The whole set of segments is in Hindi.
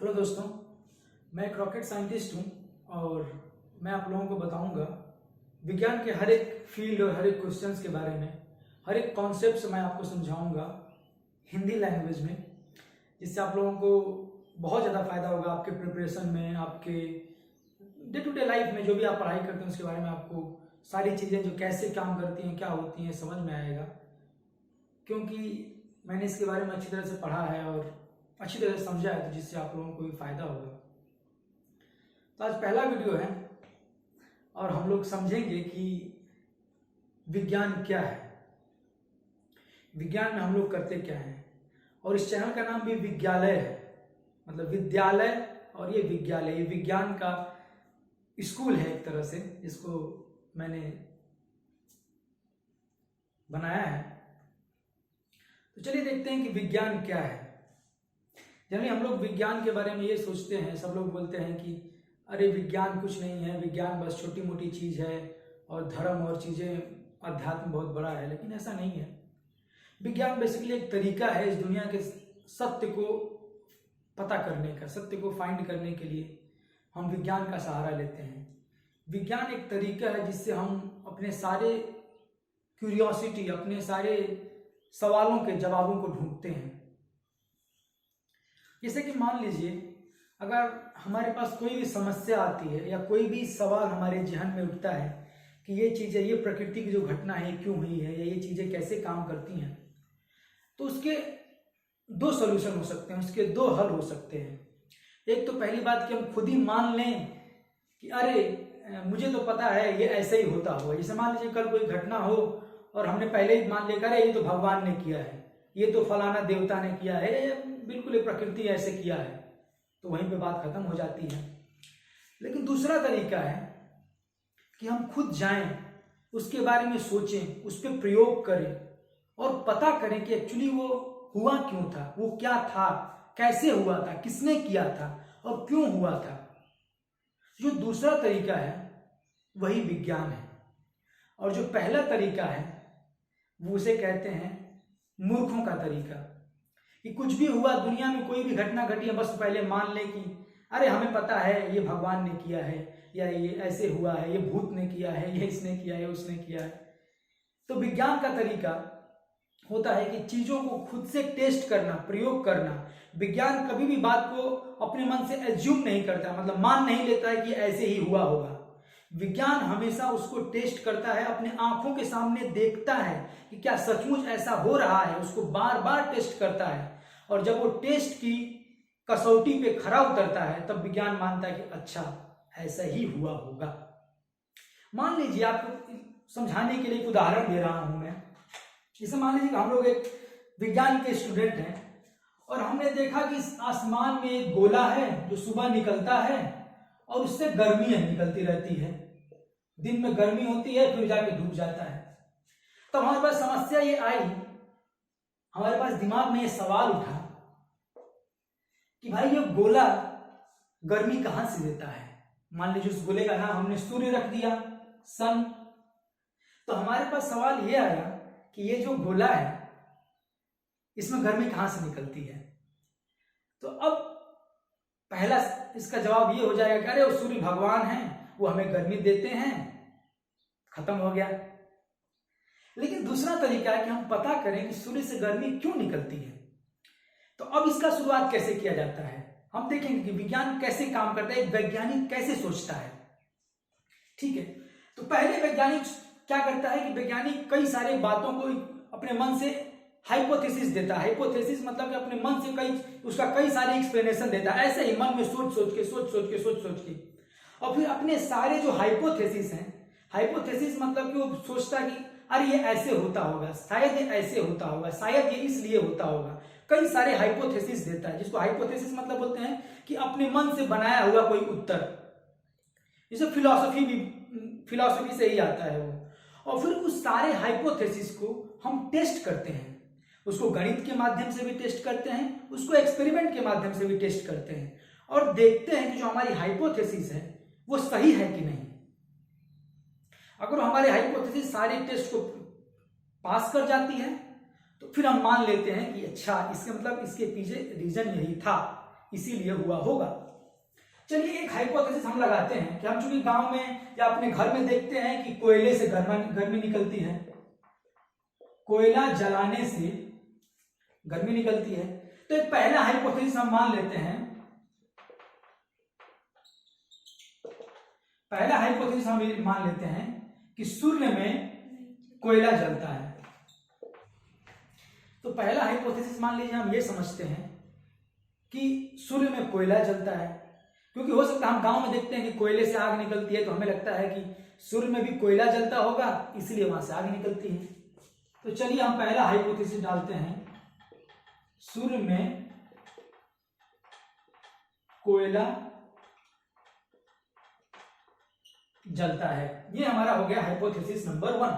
हेलो दोस्तों, मैं एक रॉकेट साइंटिस्ट हूँ और मैं आप लोगों को बताऊंगा विज्ञान के हर एक फील्ड और हर एक क्वेश्चंस के बारे में, हर एक कॉन्सेप्ट मैं आपको समझाऊंगा हिंदी लैंग्वेज में, जिससे आप लोगों को बहुत ज़्यादा फायदा होगा आपके प्रिपरेशन में, आपके डे टू डे लाइफ में जो भी आप पढ़ाई करते हैं उसके बारे में आपको सारी चीज़ें जो कैसे काम करती हैं, क्या होती हैं, समझ में आएगा। क्योंकि मैंने इसके बारे में अच्छी तरह से पढ़ा है और अच्छी तरह से समझा है, तो जिससे आप लोगों को भी फायदा होगा। तो आज पहला वीडियो है और हम लोग समझेंगे कि विज्ञान क्या है, विज्ञान में हम लोग करते क्या हैं। और इस चैनल का नाम भी विज्ञालय है, मतलब विद्यालय और ये विज्ञालय, ये विज्ञान का स्कूल है एक तरह से, जिसको मैंने बनाया है। तो चलिए देखते हैं कि विज्ञान क्या है। जनरली हम लोग विज्ञान के बारे में ये सोचते हैं, सब लोग बोलते हैं कि अरे विज्ञान कुछ नहीं है, विज्ञान बस छोटी मोटी चीज़ है और धर्म और चीज़ें, अध्यात्म बहुत बड़ा है, लेकिन ऐसा नहीं है। विज्ञान बेसिकली एक तरीका है इस दुनिया के सत्य को पता करने का, सत्य को फाइंड करने के लिए हम विज्ञान का सहारा लेते हैं। विज्ञान एक तरीका है जिससे हम अपने सारे क्यूरियोसिटी, अपने सारे सवालों के जवाबों को ढूंढते हैं। जैसे कि मान लीजिए अगर हमारे पास कोई भी समस्या आती है या कोई भी सवाल हमारे जहन में उठता है कि ये चीज़ें, ये प्रकृति की जो घटना है क्यों हुई है, या ये चीज़ें कैसे काम करती हैं, तो उसके दो सॉल्यूशन हो सकते हैं, उसके दो हल हो सकते हैं। एक तो पहली बात कि हम खुद ही मान लें कि अरे मुझे तो पता है ये ऐसे ही होता होगा। जैसे मान लीजिए कल कोई घटना हो और हमने पहले ही मान लिया अरे ये तो भगवान ने किया है, ये तो फलाना देवता ने किया है, बिल्कुल ये प्रकृति ऐसे किया है, तो वहीं पे बात खत्म हो जाती है। लेकिन दूसरा तरीका है कि हम खुद जाएं, उसके बारे में सोचें, उस पर प्रयोग करें और पता करें कि एक्चुअली वो हुआ क्यों था, वो क्या था, कैसे हुआ था, किसने किया था और क्यों हुआ था। जो दूसरा तरीका है वही विज्ञान है, और जो पहला तरीका है वो उसे कहते हैं मूर्खों का तरीका। कि कुछ भी हुआ दुनिया में, कोई भी घटना घटी है, बस पहले मान ले कि अरे हमें पता है ये भगवान ने किया है, या ये ऐसे हुआ है, ये भूत ने किया है, ये इसने किया है, उसने किया है। तो विज्ञान का तरीका होता है कि चीजों को खुद से टेस्ट करना, प्रयोग करना। विज्ञान कभी भी बात को अपने मन से एज्यूम नहीं करता, मतलब मान नहीं लेता है कि ऐसे ही हुआ होगा। विज्ञान हमेशा उसको टेस्ट करता है, अपने आंखों के सामने देखता है कि क्या सचमुच ऐसा हो रहा है, उसको बार बार टेस्ट करता है। और जब वो टेस्ट की कसौटी पे खरा उतरता है तब विज्ञान मानता है कि अच्छा ऐसा ही हुआ होगा। मान लीजिए, आपको समझाने के लिए एक उदाहरण दे रहा हूं मैं। जैसे मान लीजिए हम लोग एक विज्ञान के स्टूडेंट हैं और हमने देखा कि आसमान में एक गोला है जो सुबह निकलता है और उससे गर्मी निकलती रहती है। दिन में गर्मी होती है, फिर जाके डूब जाता है। तो हमारे पास समस्या ये आई, हमारे पास दिमाग में ये सवाल उठा कि भाई ये गोला गर्मी कहां से देता है। मान लीजिए उस गोले का नाम हमने सूर्य रख दिया, सन। तो हमारे पास सवाल ये आया कि ये जो गोला है इसमें गर्मी कहां से निकलती है। तो अब पहला इसका जवाब ये हो जाएगा कि अरे वो सूर्य भगवान हैं, वो हमें गर्मी देते हैं, खत्म हो गया। लेकिन दूसरा तरीका है कि हम पता करें कि सूर्य से गर्मी क्यों निकलती है। तो अब इसका शुरुआत कैसे किया जाता है, हम देखेंगे कि विज्ञान कैसे काम करता है, एक वैज्ञानिक कैसे सोचता है। ठीक है, तो पहले वैज्ञानिक क्या करता है कि वैज्ञानिक कई सारे बातों को अपने मन से हाइपोथेसिस देता है। हाइपोथेसिस मतलब कि अपने मन से उसका कई सारे एक्सप्लेनेशन देता है, ऐसे ही मन में सोच सोच के और फिर अपने सारे जो हाइपोथेसिस हैं, हाइपोथेसिस मतलब कि वो सोचता है कि अरे ये ऐसे होता होगा, शायद ये ऐसे होता होगा, शायद ये इसलिए होता होगा। कई सारे हाइपोथेसिस देता है, जिसको हाइपोथेसिस मतलब बोलते हैं कि अपने मन से बनाया हुआ कोई उत्तर। जैसे फिलॉसफी से ही आता है वो। और फिर उस सारे हाइपोथेसिस को हम टेस्ट करते हैं, उसको गणित के माध्यम से भी टेस्ट करते हैं, उसको एक्सपेरिमेंट के माध्यम से भी टेस्ट करते हैं और देखते हैं कि जो हमारी हाइपोथेसिस है वो सही है कि नहीं। अगर हमारे हाइपोथेसिस सारे टेस्ट को पास कर जाती है तो फिर हम मान लेते हैं कि अच्छा इसके मतलब इसके पीछे रीजन यही था, इसीलिए हुआ होगा। चलिए एक हाइपोथेसिस हम लगाते हैं कि हम चूंकि गांव में या अपने घर में देखते हैं कि कोयले से गर्मी निकलती है, कोयला जलाने से गर्मी निकलती है, तो एक पहला हाइपोथेसिस हम मान लेते हैं, पहला हाइपोथेसिस हम मान लेते हैं कि सूर्य में कोयला जलता है। तो पहला हाइपोथेसिस मान लीजिए हम ये समझते हैं कि सूर्य में कोयला जलता है, क्योंकि हो सकता है हम गांव में देखते हैं कि कोयले से आग निकलती है, तो हमें लगता है कि सूर्य में भी कोयला जलता होगा, इसलिए वहां से आग निकलती है। तो चलिए हम पहला हाइपोथेसिस डालते हैं, सूर्य में कोयला जलता है। ये हमारा हो गया हाइपोथेसिस नंबर 1।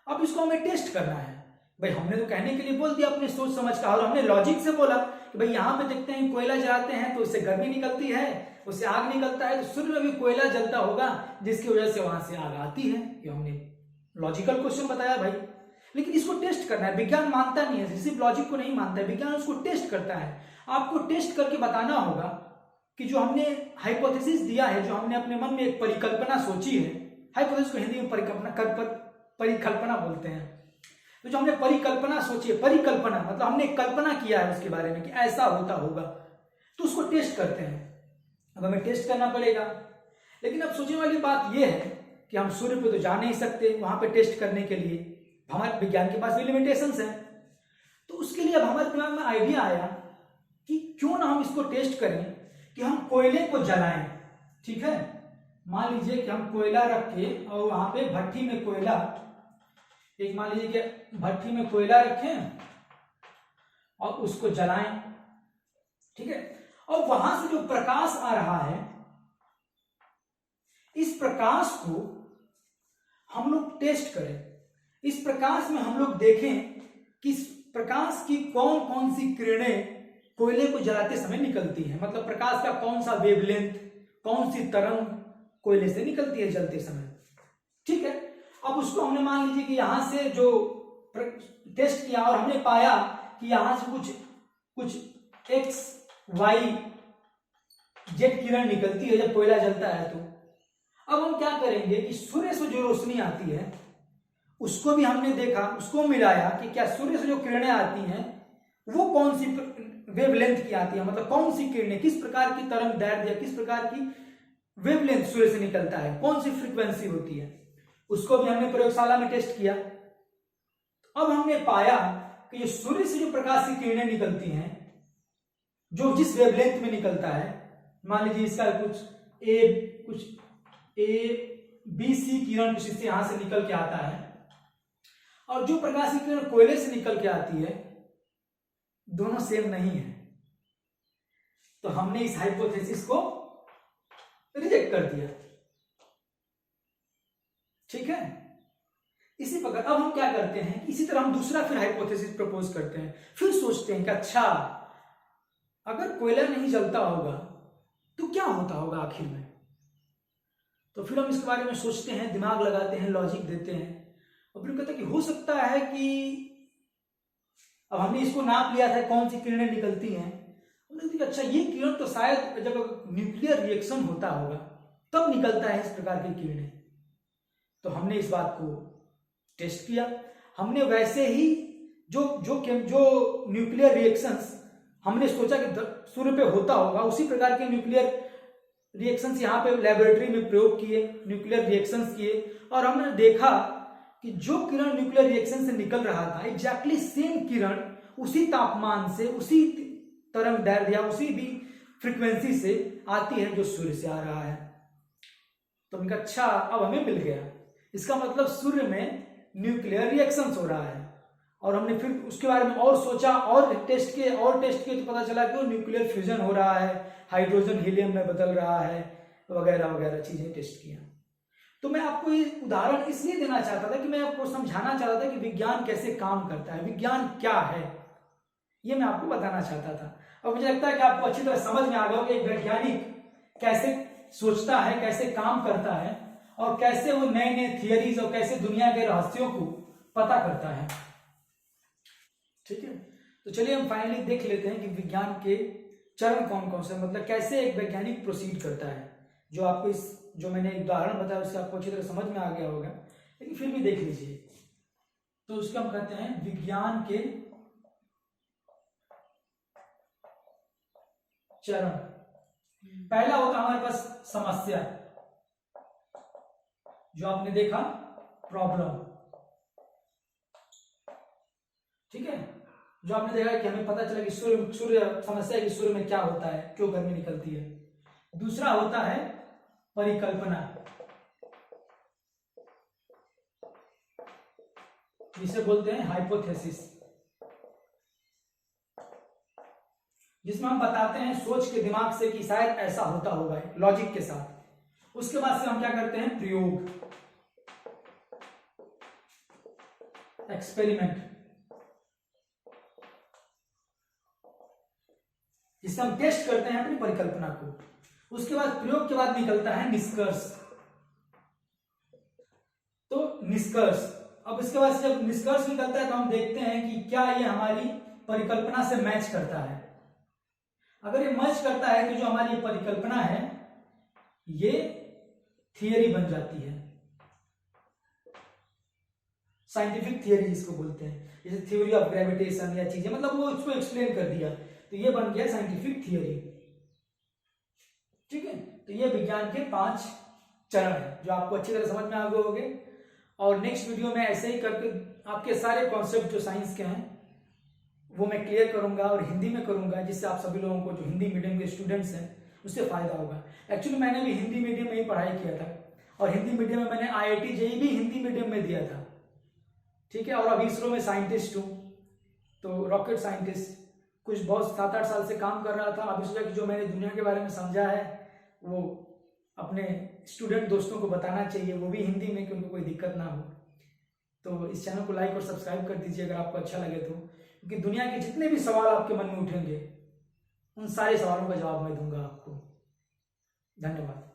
अब इसको हमें टेस्ट करना है। भाई हमने तो कहने के लिए बोल दिया अपने सोच समझ का, और हमने लॉजिक से बोला कि भाई यहां पे देखते हैं कोयला जलाते हैं तो उससे गर्मी निकलती है, उससे आग निकलता है, तो सूर्य में भी कोयला जलता होगा जिसकी वजह से वहां से आग आती है। ये हमने लॉजिकल क्वेश्चन बताया भाई। लेकिन इसको टेस्ट करना है, विज्ञान मानता नहीं है, सिर्फ लॉजिक को नहीं मानता है, विज्ञान उसको टेस्ट करता है। आपको टेस्ट करके बताना होगा कि जो हमने हाइपोथेसिस दिया है, जो हमने अपने मन में एक परिकल्पना सोची है, हाइपोथेसिस को हिंदी में परिकल्पना बोलते हैं, तो जो हमने परिकल्पना सोची है, परिकल्पना मतलब हमने कल्पना किया है उसके बारे में कि ऐसा होता होगा, तो उसको टेस्ट करते हैं। अब हमें टेस्ट करना पड़ेगा, लेकिन अब सोचने वाली बात यह है कि हम सूर्य पे तो जा नहीं सकते, वहां पे टेस्ट करने के लिए हमारे विज्ञान के पास भी लिमिटेशंस हैं। तो उसके लिए अब हमारे दिमाग में आइडिया आया कि क्यों ना हम इसको टेस्ट करें कि हम कोयले को जलाएं। ठीक है, मान लीजिए कि हम कोयला रख के और वहां पे भट्टी में कोयला, एक मान लीजिए कि भट्टी में कोयला रखें और उसको जलाएं। ठीक है, और वहां से जो प्रकाश आ रहा है, इस प्रकाश को हम लोग टेस्ट करें। इस प्रकाश में हम लोग देखें कि इस प्रकाश की कौन कौन सी किरणें कोयले को जलाते समय निकलती है, मतलब प्रकाश का कौन सा वेवलेंथ, कौन सी तरंग कोयले से निकलती है जलते समय। ठीक है, अब उसको हमने मान लीजिए कि यहां से जो टेस्ट किया और हमने पाया कि यहां से कुछ एक्स वाई जेड किरण निकलती है जब कोयला जलता है। तो अब हम क्या करेंगे कि सूर्य से जो रोशनी आती है उसको भी हमने देखा, उसको मिलाया कि क्या सूर्य से जो किरणें आती हैं वो कौन सी वेवलेंथ की आती है, मतलब कौन सी किरणें, किस प्रकार की तरंग दैर्ध्य, किस प्रकार की वेवलेंथ सूर्य से निकलता है, कौन सी फ्रीक्वेंसी होती है, उसको भी हमने प्रयोगशाला में टेस्ट किया। अब हमने पाया कि ये सूर्य से जो प्रकाश की किरणें निकलती हैं, जो जिस वेवलेंथ में निकलता है, मान लीजिए इसका कुछ ए बी सी किरण कुछ इससे यहां से निकल के आता है, और जो प्रकाश की किरण कोयले से निकल के आती है, दोनों सेम नहीं है। तो हमने इस हाइपोथेसिस को रिजेक्ट कर दिया। ठीक है, इसी प्रकार अब हम क्या करते हैं, इसी तरह हम दूसरा फिर हाइपोथेसिस प्रपोज करते हैं, फिर सोचते हैं कि अच्छा अगर कोयला नहीं जलता होगा तो क्या होता होगा आखिर में। तो फिर हम इसके बारे में सोचते हैं, दिमाग लगाते हैं, लॉजिक देते हैं, और फिर कहते हैं कि हो सकता है कि अब हमने इसको नाप लिया था कौन सी किरणें निकलती हैं, अच्छा ये किरण तो शायद जब न्यूक्लियर रिएक्शन होता होगा तब निकलता है इस प्रकार की किरणें। तो हमने इस बात को टेस्ट किया, हमने वैसे ही जो न्यूक्लियर रिएक्शंस हमने सोचा कि सूर्य पे होता होगा, उसी प्रकार के न्यूक्लियर रिएक्शंस यहाँ पे लेबोरेटरी में प्रयोग किए, न्यूक्लियर रिएक्शंस किए, और हमने देखा कि जो किरण न्यूक्लियर रिएक्शन से निकल रहा था, एग्जैक्टली सेम किरण उसी तापमान से, उसी तरंग दैर्ध्य, उसी भी फ्रीक्वेंसी से आती है जो सूर्य से आ रहा है। तो हमने कहा अच्छा अब हमें मिल गया, इसका मतलब सूर्य में न्यूक्लियर रिएक्शंस हो रहा है। और हमने फिर उसके बारे में और सोचा और टेस्ट किए तो पता चला कि वो न्यूक्लियर फ्यूजन हो रहा है, हाइड्रोजन हीलियम में बदल रहा है, वगैरह वगैरह चीजें टेस्ट किया। तो मैं आपको ये उदाहरण इसलिए देना चाहता था कि मैं आपको समझाना चाहता था कि विज्ञान कैसे काम करता है, विज्ञान क्या है, ये मैं आपको बताना चाहता था। और मुझे लगता है कि आपको अच्छी तरह समझ में आ गया कि एक वैज्ञानिक कैसे सोचता है, कैसे काम करता है, और कैसे वो नए नए थियरीज और कैसे दुनिया के रहस्यों को पता करता है। ठीक है, तो चलिए हम फाइनली देख लेते हैं कि विज्ञान के चरण कौन कौन से, मतलब कैसे एक वैज्ञानिक प्रोसीड करता है, जो आपको इस जो मैंने एक उदाहरण बताया उससे आपको अच्छी तरह समझ में आ गया होगा, लेकिन फिर भी देख लीजिए। तो उसको हम कहते हैं विज्ञान के चरण। पहला होता है हमारे पास समस्या, जो आपने देखा प्रॉब्लम, ठीक है, जो आपने देखा कि हमें पता चला कि सूर्य समस्या है कि सूर्य में क्या होता है, क्यों गर्मी निकलती है। दूसरा होता है परिकल्पना, जिसे बोलते हैं हाइपोथेसिस, जिसमें हम बताते हैं सोच के दिमाग से कि शायद ऐसा होता होगा लॉजिक के साथ। उसके बाद से हम क्या करते हैं, प्रयोग, एक्सपेरिमेंट, जिससे हम टेस्ट करते हैं अपनी परिकल्पना को। उसके बाद प्रयोग के बाद निकलता है निष्कर्ष। तो निष्कर्ष, अब इसके बाद से जब निष्कर्ष निकलता है तो हम देखते हैं कि क्या ये हमारी परिकल्पना से मैच करता है। अगर ये मैच करता है तो जो हमारी ये परिकल्पना है ये थियरी बन जाती है, साइंटिफिक थियरी जिसको बोलते हैं, जैसे थ्योरी ऑफ ग्रेविटेशन या चीजें, मतलब वो उसको एक्सप्लेन कर दिया, तो ये बन गया साइंटिफिक थियरी। ठीक है, तो ये विज्ञान के 5 चरण है जो आपको अच्छी तरह समझ में आ गए होंगे। और नेक्स्ट वीडियो में ऐसे ही करके आपके सारे कॉन्सेप्ट जो साइंस के हैं वो मैं क्लियर करूंगा और हिंदी में करूंगा, जिससे आप सभी लोगों को जो हिंदी मीडियम के स्टूडेंट्स हैं उससे फायदा होगा। एक्चुअली मैंने भी हिंदी मीडियम में ही पढ़ाई किया था और हिंदी मीडियम में मैंने IIT JEE भी हिंदी मीडियम में दिया था। ठीक है, और अभी इसरो में साइंटिस्ट हूँ, तो रॉकेट साइंटिस्ट, कुछ बहुत 7-8 साल से काम कर रहा था। अभी सोचा कि जो मैंने दुनिया के बारे में समझा है वो अपने स्टूडेंट दोस्तों को बताना चाहिए, वो भी हिंदी में, क्योंकि कोई दिक्कत ना हो। तो इस चैनल को लाइक और सब्सक्राइब कर दीजिए अगर आपको अच्छा लगे तो, क्योंकि दुनिया के जितने भी सवाल आपके मन में उठेंगे उन सारे सवालों का जवाब मैं दूंगा आपको। धन्यवाद।